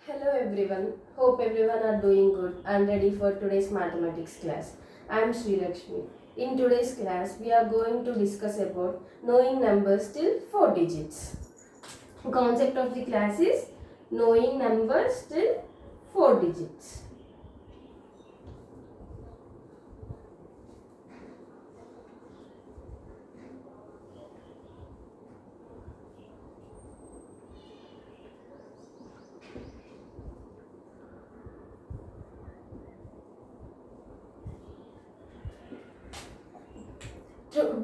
Hello everyone. Hope everyone are doing good and ready for today's mathematics class. I am Sri Lakshmi. In today's class, we are going to discuss about knowing numbers till 4 digits. The concept of the class is knowing numbers till 4 digits.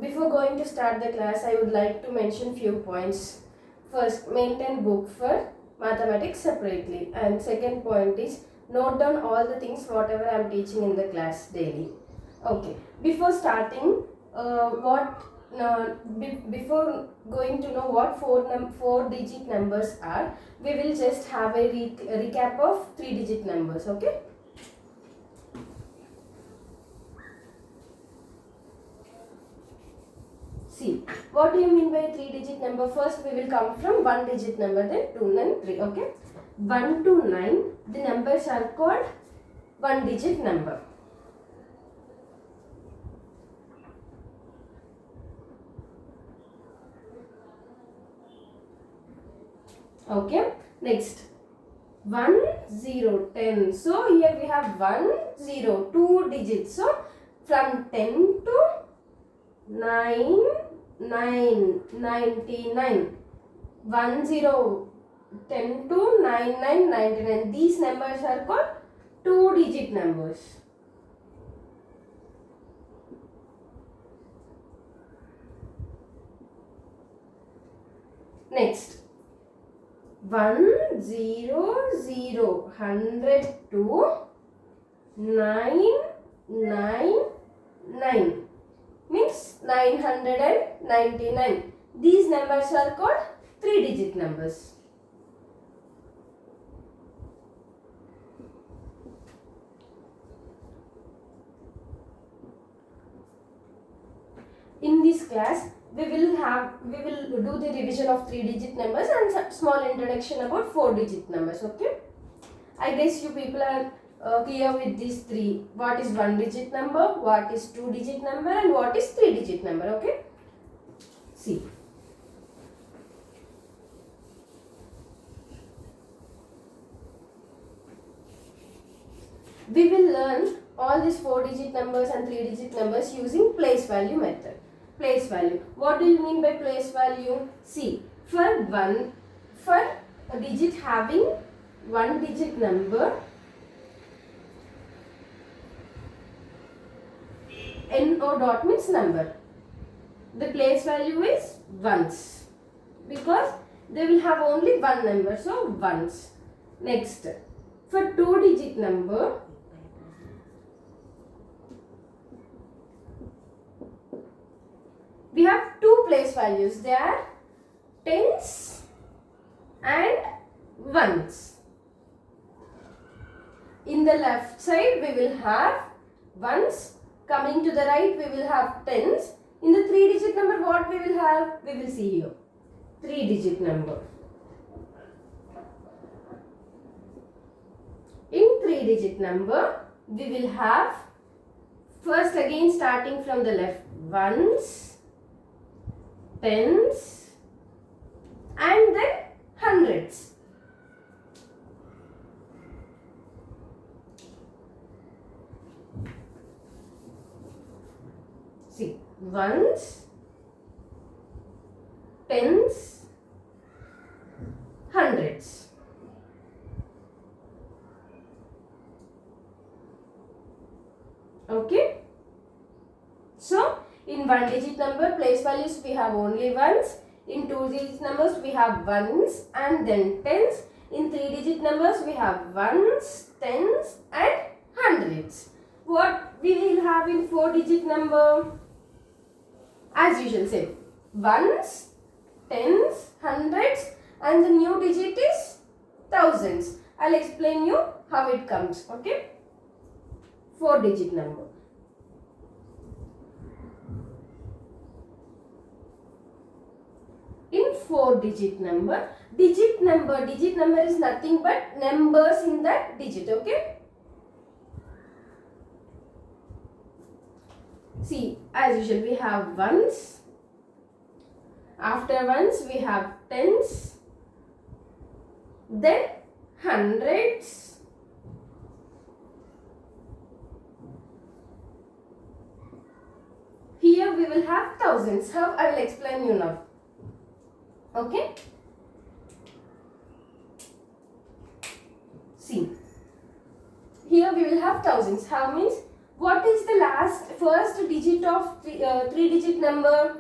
Before going to start the class, I would like to mention few points. First, maintain book for mathematics separately, and second point is note down all the things whatever I am teaching in the class daily. Okay, before starting, before going to know what four digit numbers are, we will just have a recap of 3 digit numbers. Okay. See, what do you mean by 3 digit number? First we will come from 1 digit number, then 2, then 3. Okay. 1 to 9, the numbers are called 1 digit number. Okay. Next, 1, 0, 10. So here we have 1, 0, 2 digits. So from 10 to 9, 99. 1, 0, 10 to 99, 99. These numbers are called 2 digit numbers. Next, 1, 0, 0, 100 to 9, 9, 9. Means 999. These numbers are called 3 digit numbers. In this class, we will do the revision of 3 digit numbers and some small introduction about 4 digit numbers. Okay. I guess you people are clear with these three. What is 1 digit number, what is 2 digit number, and what is 3 digit number. Okay. See. We will learn all these 4 digit numbers and 3 digit numbers using place value method. Place value. What do you mean by place value? See, for a digit having 1 digit number, NO dot means number. The place value is ones because they will have only one number, so ones. Next, for 2 digit number, we have two place values. They are tens and ones. In the left side we will have ones. Coming to the right we will have tens. In the 3 digit number, what we will have? We will see here. 3 digit number. In 3 digit number, we will have, first again starting from the left, ones, tens, and then hundreds. See, ones, tens, hundreds. Okay. So, in 1 digit number, place values we have only ones. In 2 digit numbers, we have ones and then tens. In 3 digit numbers, we have ones, tens, and hundreds. What we will have in 4 digit number? As usual, same. Ones, tens, hundreds, and the new digit is thousands. I'll explain you how it comes. Okay. 4 digit number. In 4 digit number, digit number. Digit number is nothing but numbers in that digit. Okay. See, as usual, we have ones. After ones, we have tens. Then hundreds. Here we will have thousands. How? I will explain you now. Okay. See. Here we will have thousands. How means? What is the first digit of three-digit number?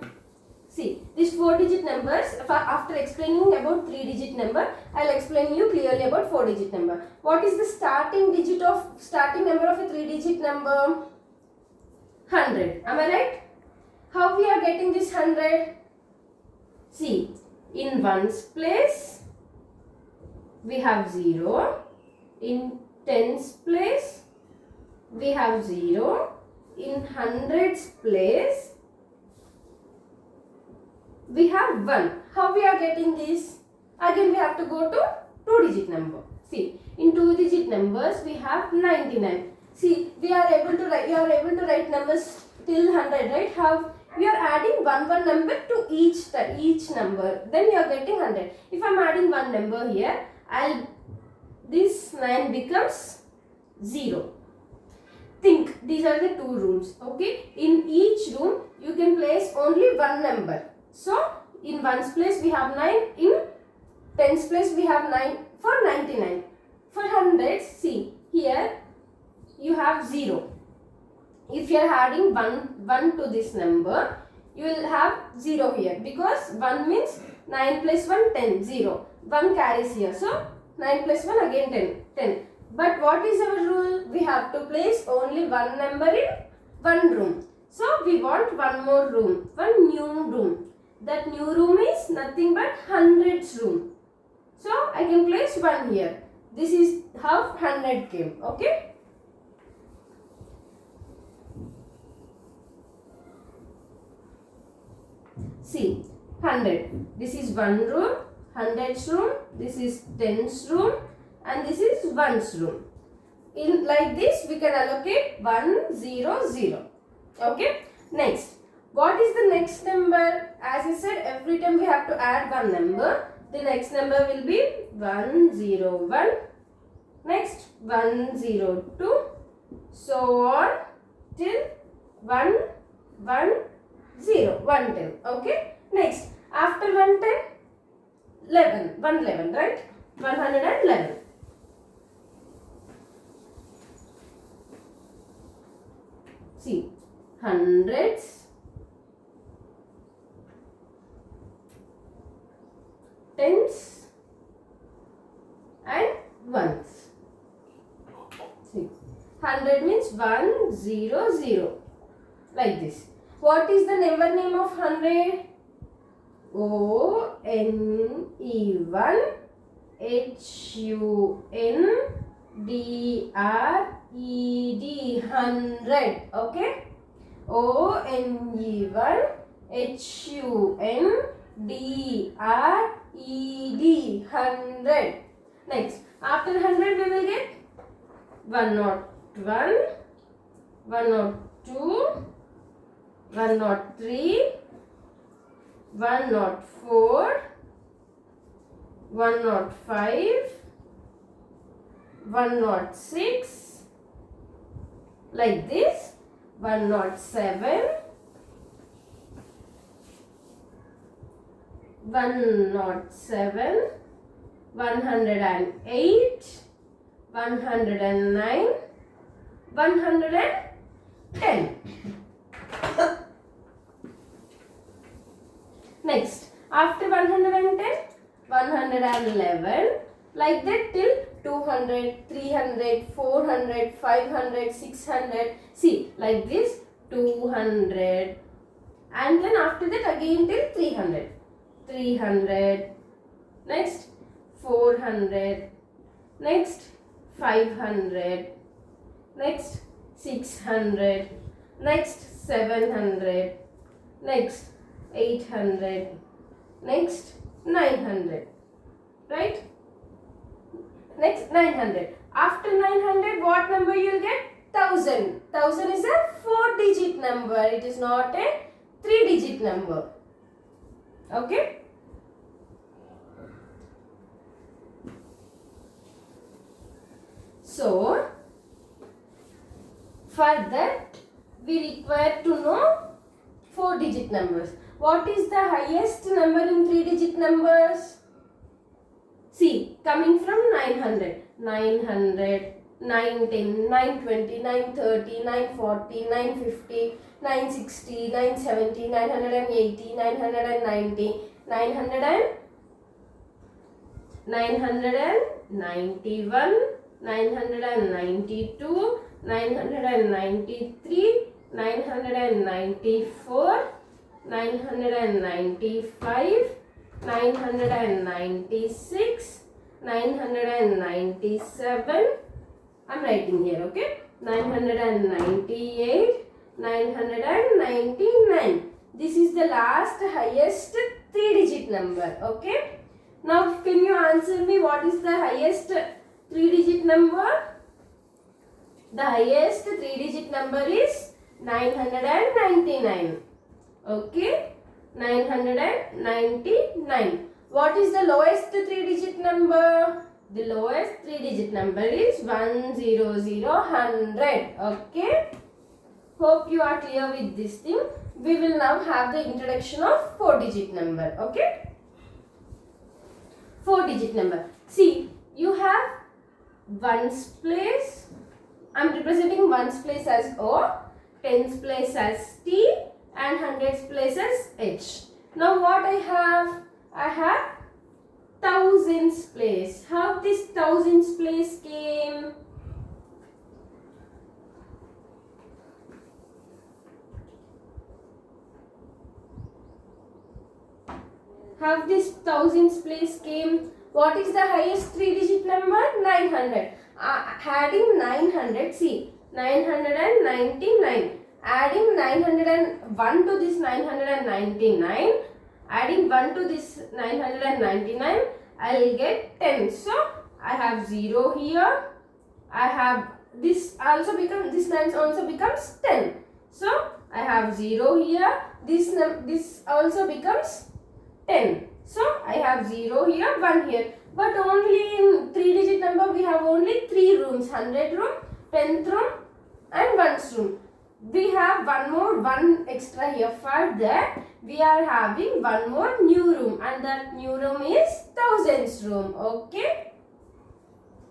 See, these 4-digit numbers, after explaining about 3-digit number, I will explain you clearly about 4-digit number. What is the starting number of a 3-digit number? 100. Am I right? How we are getting this 100? See, in ones place, we have 0. In tens place, we have 0. In hundreds place, we have 1. How we are getting this? Again we have to go to 2-digit number. See, in 2-digit numbers we have 99. See, we are able to write. You are able to write numbers till 100, right? How? We are adding one number to each number. Then you are getting 100. If I am adding one number here, this 9 becomes 0. Think, these are the 2 rooms. Okay. In each room you can place only one number. So, in ones place we have 9, in tens place we have 9 for 99. For hundreds, see, here you have 0. If you are adding 1 to this number, you will have 0 here, because 1 means 9 plus 1, 10, 0. 1 carries here. So, 9 plus 1 again 10. But what is our rule? We have to place only one number in one room. So, we want one more room, one new room. That new room is nothing but hundreds room. So, I can place 1 here. This is how 100 came. Okay. See, 100. This is 1 room, hundreds room, this is tens room, and this is ones room. In like this, we can allocate 1, 0, 0. Okay. Next. What is the next number? As I said, every time we have to add one number. The next number will be 101. Next 102. So on till 110. 110. Okay. Next, after 110, 111, right? 111. See, hundreds, tens and ones. See, 100 means 1, 0, 0. Like this. What is the number name of 100? O-N-E-1-H-U-N-D-R-E-D. 100. Okay. O-N-E-1-H-U-N-D-R-E-D. 100. Next, after 100 we will get 101, 102, 103, 104, 105, 106, like this, 107, 107, 108, 109, 110. Next, after 110, 111, like that till 200, 300, 400, 500, 600. See, like this 200, and then after that again till 300. 300, next 400, next 500, next 600, next 700, next 800, next 900. right? Next 900. After 900, what number you will get? 1000. 1000 is a 4-digit number. It is not a 3-digit number. Okay? So, for that, we require to know 4-digit numbers. What is the highest number in 3-digit numbers? See, coming from 900, 900, 910, 920, 930, 940, 950, 960, 970, 980, 990, 991, 992, 993, 994, 995, 996, 997, I'm writing here, okay? 998, 999. This is the last highest 3-digit number, okay? Now, can you answer me what is the highest 3-digit number? The highest 3-digit number is 999, okay? 999. What is the lowest 3-digit number? The lowest 3-digit number is 100. Okay? Hope you are clear with this thing. We will now have the introduction of 4-digit number. Okay? 4-digit number. See, you have ones place. I am representing ones place as O, tens place as T, and hundreds place as H. Now what I have? I have thousands place. How this thousands place came? How this thousands place came? What is the highest 3-digit number? 900. Adding 900, see, 999. Adding 901 to this 999, adding 1 to this 999, I will get 10. So, I have 0 here. I have this also becomes, this 9 also becomes 10. So, I have 0 here. This also becomes 10. So, I have 0 here, 1 here. But only in 3-digit number, we have only 3 rooms. 100 room, 10th room and 1's room. We have one extra here. For that, we are having one more new room, and that new room is thousands room. Okay,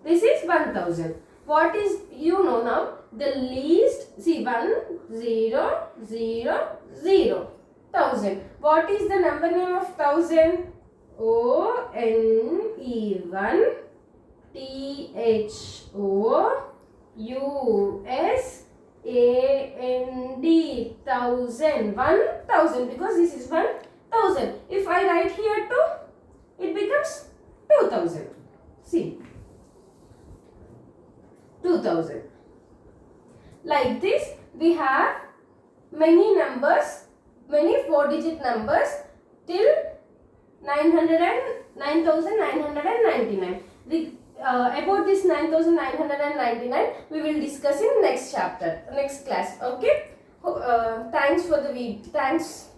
this is 1000. What is, you know now, the least, see, 1 0 0 0, 1000. What is the number name of 1000? ONE1 THOUSAND, 1000, 1000, because this is 1000. If I write here 2, it becomes 2000. See, 2000. Like this, we have many numbers, many 4-digit numbers till 9999. About this 9999, we will discuss in next chapter, next class. Okay. Thanks for the video. Thanks.